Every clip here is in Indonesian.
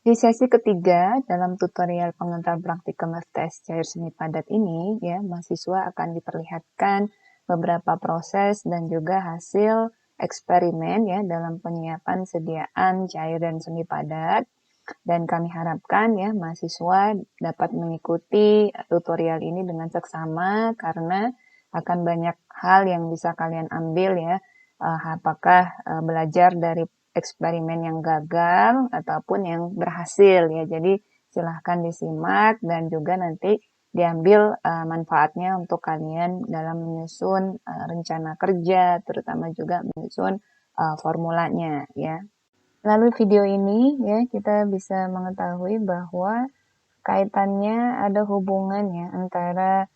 Di sesi ketiga, dalam tutorial pengenal praktikum FTS cair semi padat ini, ya, mahasiswa akan diperlihatkan beberapa proses dan juga hasil eksperimen ya dalam penyiapan sediaan cairan semi padat. Dan kami harapkan ya mahasiswa dapat mengikuti tutorial ini dengan seksama karena akan banyak hal yang bisa kalian ambil ya. Apakah belajar dari eksperimen yang gagal ataupun yang berhasil ya. Jadi silahkan disimak dan juga nanti diambil manfaatnya untuk kalian dalam menyusun rencana kerja, terutama juga menyusun formulanya ya. Lalu video ini ya kita bisa mengetahui bahwa kaitannya ada hubungannya antara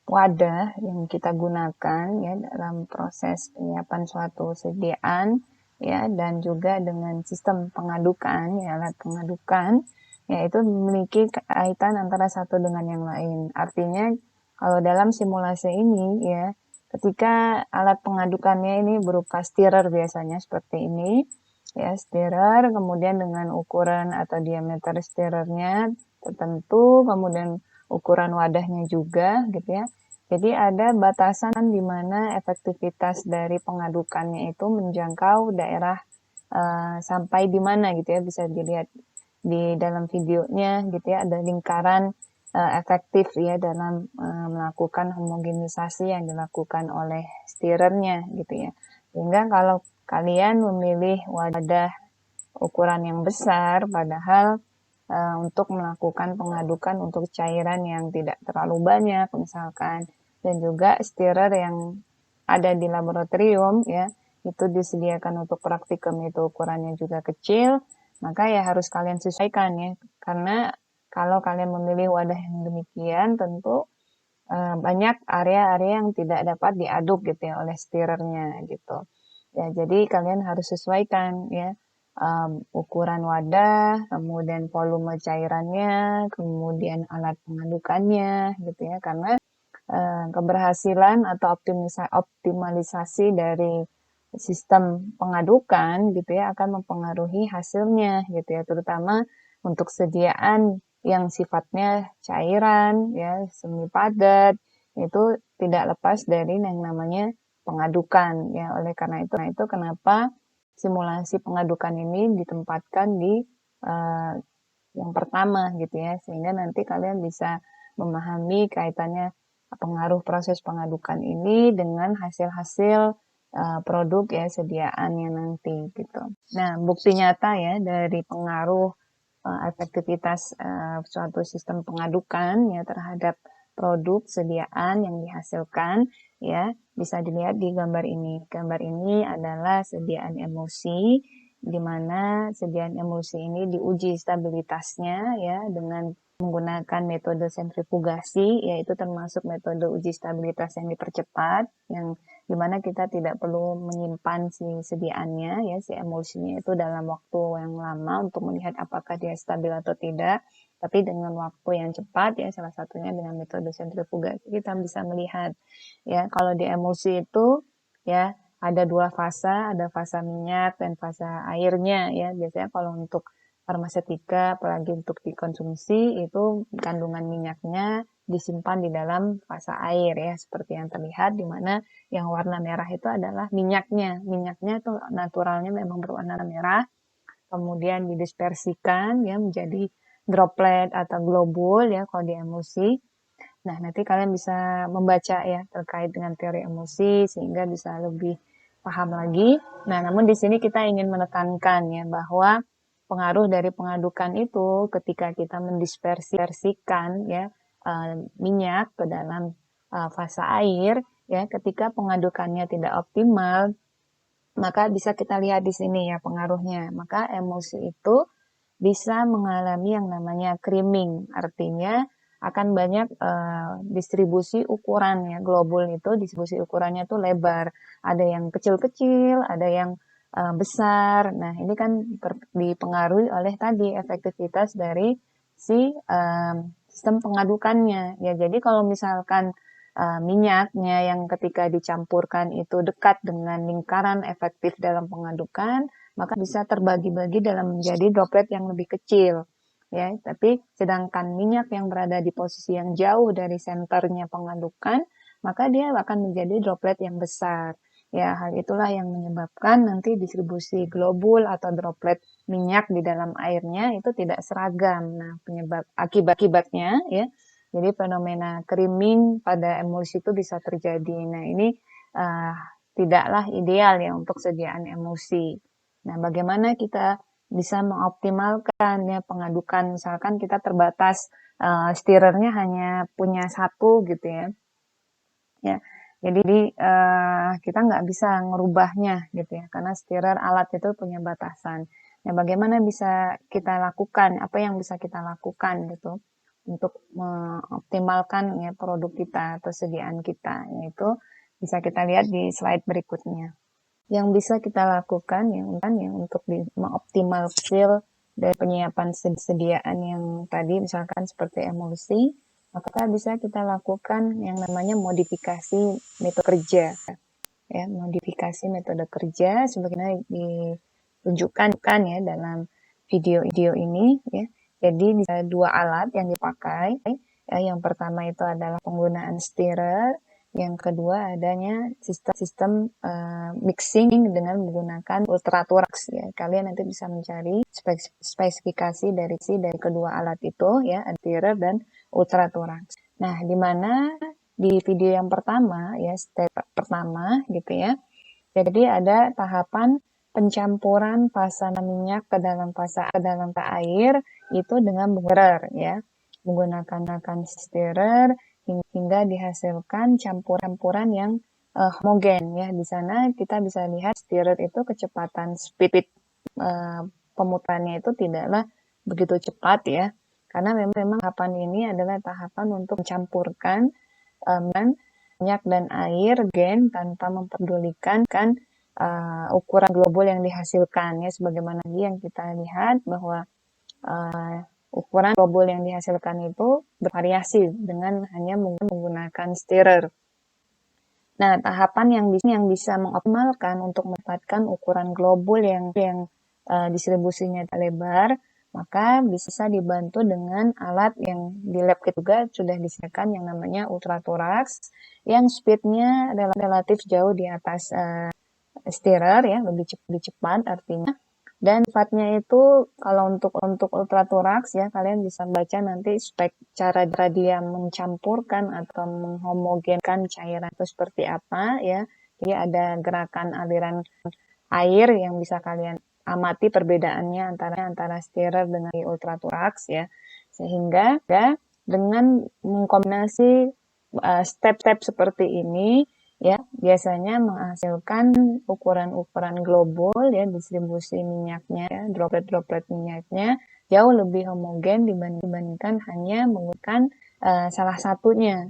wadah yang kita gunakan ya dalam proses penyiapan suatu sediaan ya dan juga dengan sistem pengadukan ya alat pengadukan yaitu memiliki kaitan antara satu dengan yang lain. Artinya kalau dalam simulasi ini ya ketika alat pengadukannya ini berupa stirrer biasanya seperti ini ya stirrer kemudian dengan ukuran atau diameter stirrernya tertentu kemudian ukuran wadahnya juga gitu ya. Jadi ada batasan di mana efektivitas dari pengadukannya itu menjangkau daerah sampai di mana gitu ya, bisa dilihat di dalam videonya gitu ya, ada lingkaran efektif ya dalam melakukan homogenisasi yang dilakukan oleh stirrernya gitu ya. Sehingga kalau kalian memilih wadah ukuran yang besar padahal untuk melakukan pengadukan untuk cairan yang tidak terlalu banyak misalkan dan juga stirrer yang ada di laboratorium ya itu disediakan untuk praktikum itu ukurannya juga kecil maka ya harus kalian sesuaikan ya karena kalau kalian memilih wadah yang demikian tentu banyak area-area yang tidak dapat diaduk gitu ya oleh stirrernya gitu ya jadi kalian harus sesuaikan ya ukuran wadah, kemudian volume cairannya, kemudian alat pengadukannya, gitu ya. Karena keberhasilan atau optimalisasi dari sistem pengadukan, gitu ya, akan mempengaruhi hasilnya, gitu ya. Terutama untuk sediaan yang sifatnya cairan, ya, semi padat, itu tidak lepas dari yang namanya pengadukan, ya. Oleh karena itu kenapa simulasi pengadukan ini ditempatkan di yang pertama gitu ya sehingga nanti kalian bisa memahami kaitannya pengaruh proses pengadukan ini dengan hasil-hasil produk ya sediaannya nanti gitu. Nah, bukti nyata ya dari pengaruh efektivitas suatu sistem pengadukan ya terhadap produk sediaan yang dihasilkan ya bisa dilihat di gambar ini. Gambar ini adalah sediaan emulsi di mana sediaan emulsi ini diuji stabilitasnya ya dengan menggunakan metode sentrifugasi yaitu termasuk metode uji stabilitas yang dipercepat yang dimana kita tidak perlu menyimpan si sediaannya ya si emulsinya itu dalam waktu yang lama untuk melihat apakah dia stabil atau tidak tapi dengan waktu yang cepat ya salah satunya dengan metode sentrifugasi kita bisa melihat ya kalau di emulsi itu ya ada dua fasa ada fasa minyak dan fasa airnya ya biasanya kalau untuk farmasetika apalagi untuk dikonsumsi itu kandungan minyaknya disimpan di dalam fasa air ya seperti yang terlihat di mana yang warna merah itu adalah minyaknya itu naturalnya memang berwarna merah kemudian didispersikan ya menjadi droplet atau globul ya kalau di emulsi. Nah, nanti kalian bisa membaca ya terkait dengan teori emosi sehingga bisa lebih paham lagi. Nah, namun di sini kita ingin menekankan ya bahwa pengaruh dari pengadukan itu ketika kita mendispersikan ya minyak ke dalam fasa air ya ketika pengadukannya tidak optimal maka bisa kita lihat di sini ya pengaruhnya. Maka emosi itu bisa mengalami yang namanya creaming. Artinya akan banyak distribusi ukuran ya. Globul itu distribusi ukurannya tuh lebar. Ada yang kecil-kecil, ada yang besar. Nah, ini kan dipengaruhi oleh tadi efektivitas dari si sistem pengadukannya. Ya, jadi kalau misalkan minyaknya yang ketika dicampurkan itu dekat dengan lingkaran efektif dalam pengadukan, maka bisa terbagi-bagi dalam menjadi droplet yang lebih kecil. Ya, tapi sedangkan minyak yang berada di posisi yang jauh dari senternya pengadukan, maka dia akan menjadi droplet yang besar. Ya, hal itulah yang menyebabkan nanti distribusi globul atau droplet minyak di dalam airnya itu tidak seragam. Nah, akibatnya ya, jadi fenomena creaming pada emulsi itu bisa terjadi. Nah, ini uh, tidaklah ideal ya untuk sediaan emulsi. Nah, bagaimana kita bisa mengoptimalkan ya pengadukan, misalkan kita terbatas stirrernya hanya punya satu gitu ya. Ya, jadi kita nggak bisa ngerubahnya gitu ya, karena stirrer alat itu punya batasan. Nah, bagaimana bisa kita lakukan? Apa yang bisa kita lakukan gitu untuk mengoptimalkan ya produk kita atau sediaan kita? Yaitu bisa kita lihat di slide berikutnya. Yang bisa kita lakukan yang untuk mengoptimalkan dari penyiapan sediaan yang tadi misalkan seperti emulsi, maka bisa kita lakukan yang namanya modifikasi metode kerja. Ya, modifikasi metode kerja sebagaimana ditunjukkan ya dalam video ini ya. Jadi bisa dua alat yang dipakai. Ya, yang pertama itu adalah penggunaan stirrer, yang kedua adanya sistem mixing dengan menggunakan ultraturaks ya. Kalian nanti bisa mencari spesifikasi dari kedua alat itu ya, stirrer dan ultraturaks. Nah, di mana di video yang pertama ya, step pertama gitu ya. Jadi ada tahapan pencampuran fasa minyak ke dalam air itu dengan stirrer ya. Menggunakan stirrer hingga dihasilkan campuran yang homogen ya. Di sana kita bisa lihat stirrer itu kecepatan speed pemutarannya itu tidaklah begitu cepat ya. Karena memang tahapan ini adalah tahapan untuk mencampurkan minyak dan air tanpa memperdulikan ukuran globul yang dihasilkan ya, sebagaimana yang kita lihat bahwa ukuran globul yang dihasilkan itu bervariasi dengan hanya menggunakan stirrer. Nah, tahapan yang bisa mengoptimalkan untuk mendapatkan ukuran globul yang distribusinya lebar, maka bisa dibantu dengan alat yang di lab kita juga sudah disediakan yang namanya ultraturaks, yang speednya relatif jauh di atas stirrer ya, lebih cepat artinya. Dan sifatnya itu kalau untuk ultraturaks ya, kalian bisa baca nanti spek cara dia mencampurkan atau menghomogenkan cairan itu seperti apa ya. Jadi ada gerakan aliran air yang bisa kalian amati perbedaannya antara stirrer dengan ultraturaks ya. Sehingga ya, dengan mengkombinasi step-step seperti ini ya biasanya menghasilkan ukuran-ukuran globul ya, distribusi minyaknya ya, droplet-droplet minyaknya jauh lebih homogen dibandingkan hanya menggunakan salah satunya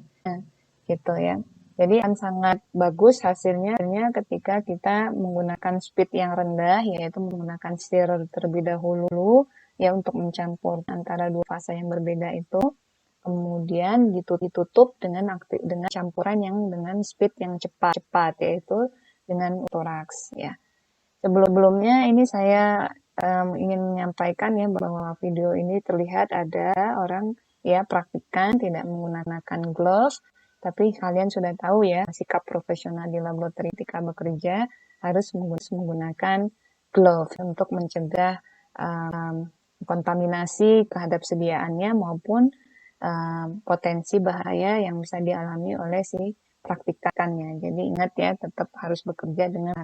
gitu ya. Jadi akan sangat bagus hasilnya ketika kita menggunakan speed yang rendah, yaitu menggunakan stirrer terlebih dahulu ya untuk mencampur antara dua fase yang berbeda itu. Kemudian ditutup dengan campuran yang dengan speed yang cepat yaitu dengan ultraturaks ya. Sebelumnya ini saya ingin menyampaikan ya bahwa video ini terlihat ada orang ya praktikan tidak menggunakan glove, tapi kalian sudah tahu ya sikap profesional di laboratorium ketika bekerja harus menggunakan glove untuk mencegah kontaminasi terhadap sediaannya maupun potensi bahaya yang bisa dialami oleh si praktikannya. Jadi ingat ya, tetap harus bekerja dengan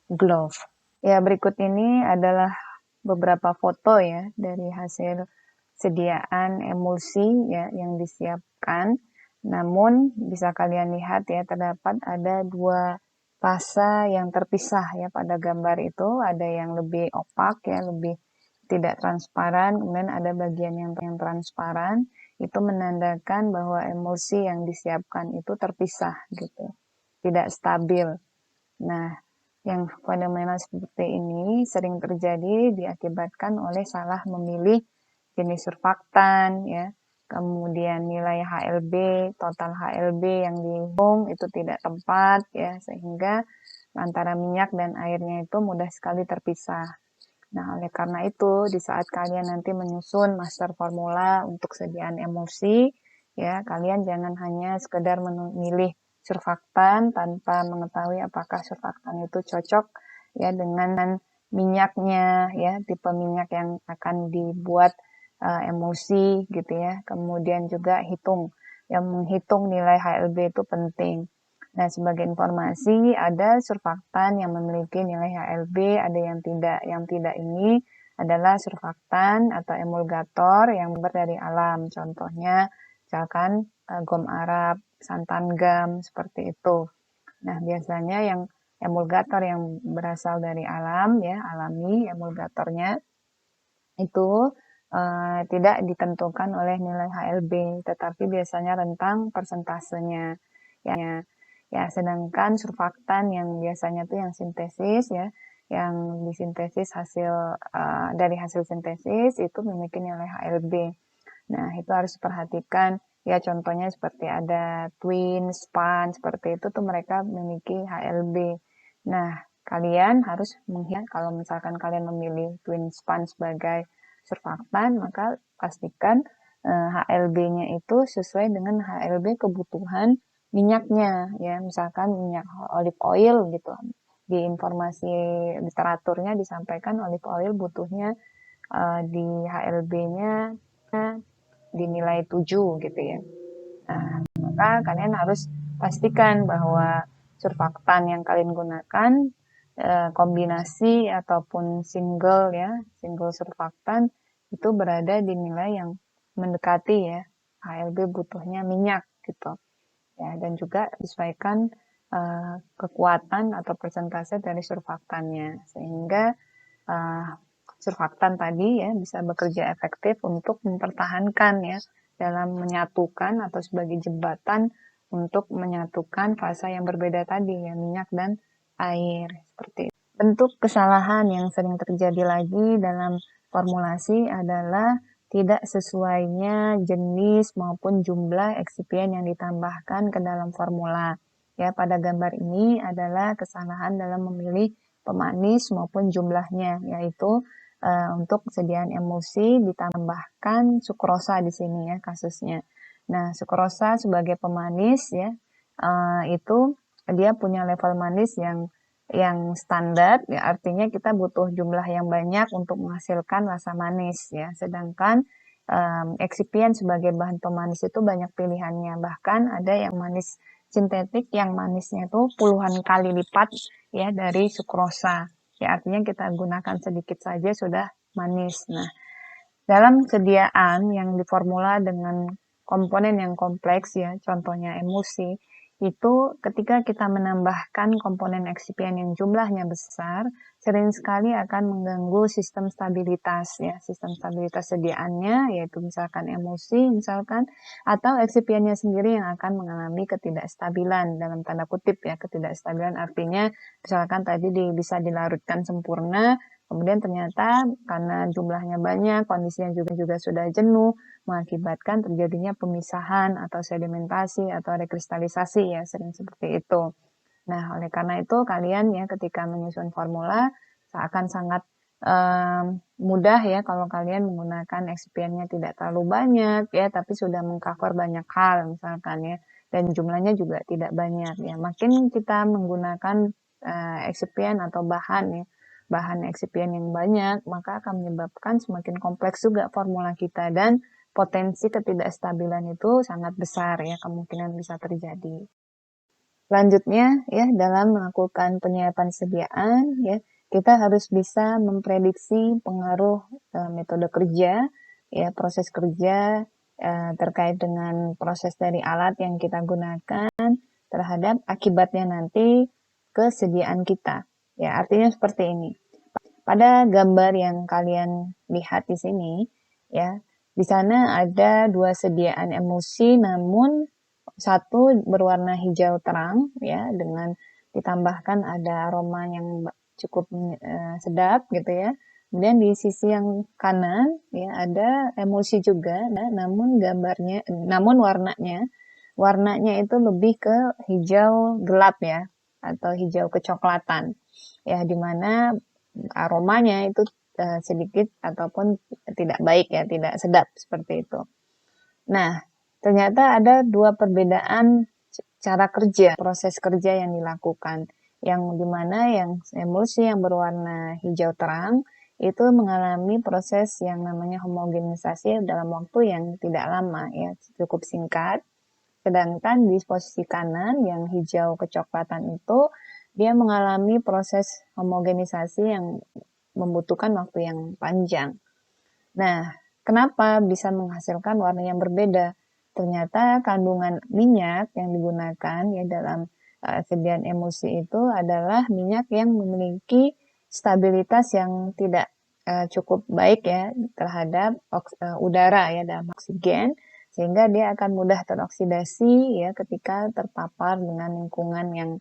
glove. Ya, berikut ini adalah beberapa foto ya dari hasil sediaan emulsi ya yang disiapkan. Namun bisa kalian lihat ya, terdapat ada dua fase yang terpisah ya pada gambar itu. Ada yang lebih opak ya, lebih tidak transparan, kemudian ada bagian yang transparan. Itu menandakan bahwa emulsi yang disiapkan itu terpisah gitu, tidak stabil. Nah, yang fenomena seperti ini sering terjadi diakibatkan oleh salah memilih jenis surfaktan ya, kemudian nilai HLB, total HLB yang dihitung itu tidak tepat ya, sehingga antara minyak dan airnya itu mudah sekali terpisah. Nah, oleh karena itu, di saat kalian nanti menyusun master formula untuk sediaan emulsi, ya, kalian jangan hanya sekedar memilih surfaktan tanpa mengetahui apakah surfaktan itu cocok ya dengan minyaknya, ya, tipe minyak yang akan dibuat emulsi gitu ya. Kemudian juga menghitung nilai HLB itu penting. Nah, sebagai informasi, ada surfaktan yang memiliki nilai HLB, ada yang tidak. Yang tidak ini adalah surfaktan atau emulgator yang sumber dari alam. Contohnya, misalkan gom Arab, santan gam, seperti itu. Nah, biasanya yang emulgator yang berasal dari alam, ya, alami emulgatornya, itu tidak ditentukan oleh nilai HLB, tetapi biasanya rentang persentasenya. Ya, sedangkan surfaktan yang biasanya tuh yang sintesis ya, yang disintesis dari hasil sintesis itu memiliki nilai HLB. Nah, itu harus diperhatikan. Ya, contohnya seperti ada twin, span, seperti itu tuh mereka memiliki HLB. Nah, kalian harus kalau misalkan kalian memilih twin span sebagai surfaktan, maka pastikan HLB-nya itu sesuai dengan HLB kebutuhan minyaknya. Ya, misalkan minyak olive oil gitu. Di informasi literaturnya disampaikan olive oil butuhnya di HLB-nya dinilai 7 gitu ya. Nah, maka kalian harus pastikan bahwa surfaktan yang kalian gunakan kombinasi ataupun single surfaktan itu berada di nilai yang mendekati ya HLB butuhnya minyak gitu. Ya, dan juga disesuaikan kekuatan atau persentase dari surfaktannya sehingga surfaktan tadi ya bisa bekerja efektif untuk mempertahankan ya dalam menyatukan atau sebagai jembatan untuk menyatukan fasa yang berbeda tadi ya minyak dan air seperti itu. Bentuk kesalahan yang sering terjadi lagi dalam formulasi adalah tidak sesuainya jenis maupun jumlah eksipien yang ditambahkan ke dalam formula. Ya, pada gambar ini adalah kesalahan dalam memilih pemanis maupun jumlahnya, yaitu untuk sediaan emulsi ditambahkan sukrosa di sini ya kasusnya. Nah, sukrosa sebagai pemanis ya itu dia punya level manis yang standar ya artinya kita butuh jumlah yang banyak untuk menghasilkan rasa manis ya. Sedangkan eksipien sebagai bahan pemanis itu banyak pilihannya. Bahkan ada yang manis sintetik yang manisnya itu puluhan kali lipat ya dari sukrosa. Ya, artinya kita gunakan sedikit saja sudah manis. Nah, dalam sediaan yang diformula dengan komponen yang kompleks ya, contohnya emulsi, itu ketika kita menambahkan komponen eksipien yang jumlahnya besar, sering sekali akan mengganggu sistem stabilitas ya, sistem stabilitas sediaannya, yaitu misalkan emulsi, misalkan, atau eksipiennya sendiri yang akan mengalami ketidakstabilan, dalam tanda kutip ya, ketidakstabilan artinya misalkan tadi bisa dilarutkan sempurna, kemudian ternyata karena jumlahnya banyak, kondisinya juga sudah jenuh, mengakibatkan terjadinya pemisahan atau sedimentasi atau rekristalisasi ya, sering seperti itu. Nah, oleh karena itu kalian ya ketika menyusun formula akan sangat mudah ya kalau kalian menggunakan eksipiennya tidak terlalu banyak ya, tapi sudah mengcover banyak hal misalkan ya, dan jumlahnya juga tidak banyak ya. Makin kita menggunakan eksipien atau bahan eksipien yang banyak, maka akan menyebabkan semakin kompleks juga formula kita dan potensi ketidakstabilan itu sangat besar ya, kemungkinan bisa terjadi. Selanjutnya ya dalam melakukan penyiapan sediaan ya kita harus bisa memprediksi pengaruh metode kerja ya proses kerja terkait dengan proses dari alat yang kita gunakan terhadap akibatnya nanti kesediaan kita. Ya, artinya seperti ini. Pada gambar yang kalian lihat di sini, ya, di sana ada dua sediaan emulsi, namun satu berwarna hijau terang, ya, dengan ditambahkan ada aroma yang cukup sedap, gitu ya. Kemudian di sisi yang kanan, ya, ada emulsi juga, nah, namun warnanya itu lebih ke hijau gelap, ya. atau hijau kecoklatan, ya dimana aromanya itu sedikit ataupun tidak baik ya, tidak sedap seperti itu. Nah, ternyata ada dua perbedaan cara kerja, proses kerja yang dilakukan. Yang dimana yang emulsi yang berwarna hijau terang itu mengalami proses yang namanya homogenisasi dalam waktu yang tidak lama ya, cukup singkat. Sedangkan di posisi kanan yang hijau kecoklatan itu dia mengalami proses homogenisasi yang membutuhkan waktu yang panjang. Nah, kenapa bisa menghasilkan warna yang berbeda? Ternyata kandungan minyak yang digunakan ya dalam sediaan emulsi itu adalah minyak yang memiliki stabilitas yang tidak cukup baik ya terhadap udara ya dalam oksigen, sehingga dia akan mudah teroksidasi ya ketika terpapar dengan lingkungan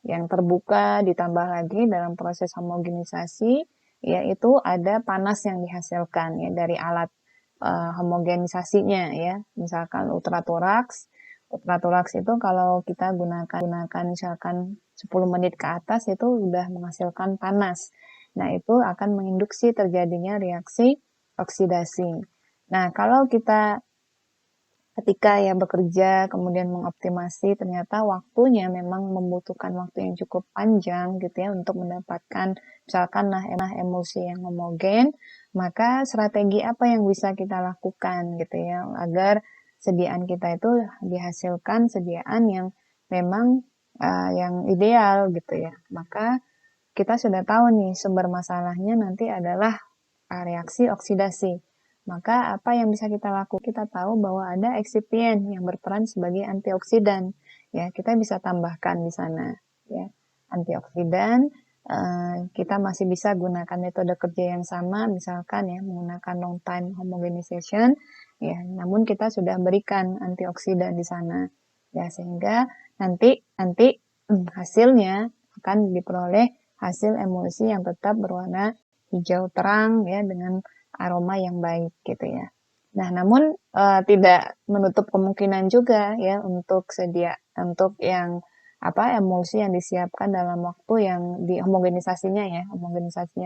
yang terbuka, ditambah lagi dalam proses homogenisasi yaitu ada panas yang dihasilkan ya dari alat homogenisasinya ya. Misalkan ultratoraks. Ultratoraks itu kalau kita gunakan misalkan 10 menit ke atas itu sudah menghasilkan panas. Nah, itu akan menginduksi terjadinya reaksi oksidasi. Nah, kalau kita ketika ya bekerja kemudian mengoptimasi ternyata waktunya memang membutuhkan waktu yang cukup panjang gitu ya untuk mendapatkan misalkan emulsi yang homogen, maka strategi apa yang bisa kita lakukan gitu ya agar sediaan kita itu dihasilkan sediaan yang memang yang ideal gitu ya. Maka kita sudah tahu nih sumber masalahnya nanti adalah reaksi oksidasi. Maka apa yang bisa kita lakukan? Kita tahu bahwa ada eksipien yang berperan sebagai antioksidan. Ya, kita bisa tambahkan di sana. Ya, antioksidan. Kita masih bisa gunakan metode kerja yang sama, misalkan ya menggunakan long time homogenization. Ya, namun kita sudah berikan antioksidan di sana. Ya, sehingga nanti hasilnya akan diperoleh hasil emulsi yang tetap berwarna hijau terang ya dengan aroma yang baik gitu ya. Nah, namun tidak menutup kemungkinan juga ya untuk yang emulsi yang disiapkan dalam waktu yang homogenisasinya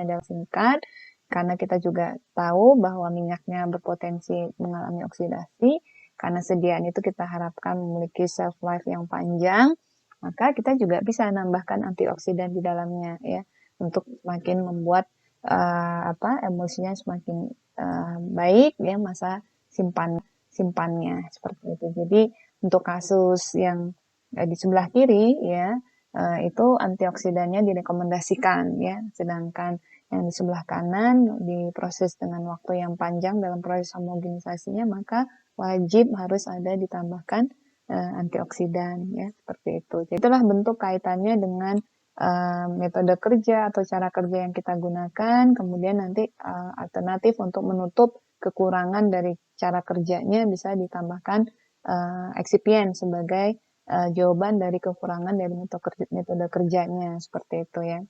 adalah singkat karena kita juga tahu bahwa minyaknya berpotensi mengalami oksidasi karena sediaan itu kita harapkan memiliki shelf life yang panjang, maka kita juga bisa nambahkan antioksidan di dalamnya ya untuk semakin membuat emulsinya semakin baik ya masa simpannya seperti itu. Jadi untuk kasus yang di sebelah kiri ya itu antioksidannya direkomendasikan ya, sedangkan yang di sebelah kanan diproses dengan waktu yang panjang dalam proses homogenisasinya maka wajib harus ada ditambahkan antioksidan ya seperti itu. Jadi itulah bentuk kaitannya dengan metode kerja atau cara kerja yang kita gunakan, kemudian nanti alternatif untuk menutup kekurangan dari cara kerjanya bisa ditambahkan eksipien sebagai jawaban dari kekurangan dari metode kerjanya seperti itu ya.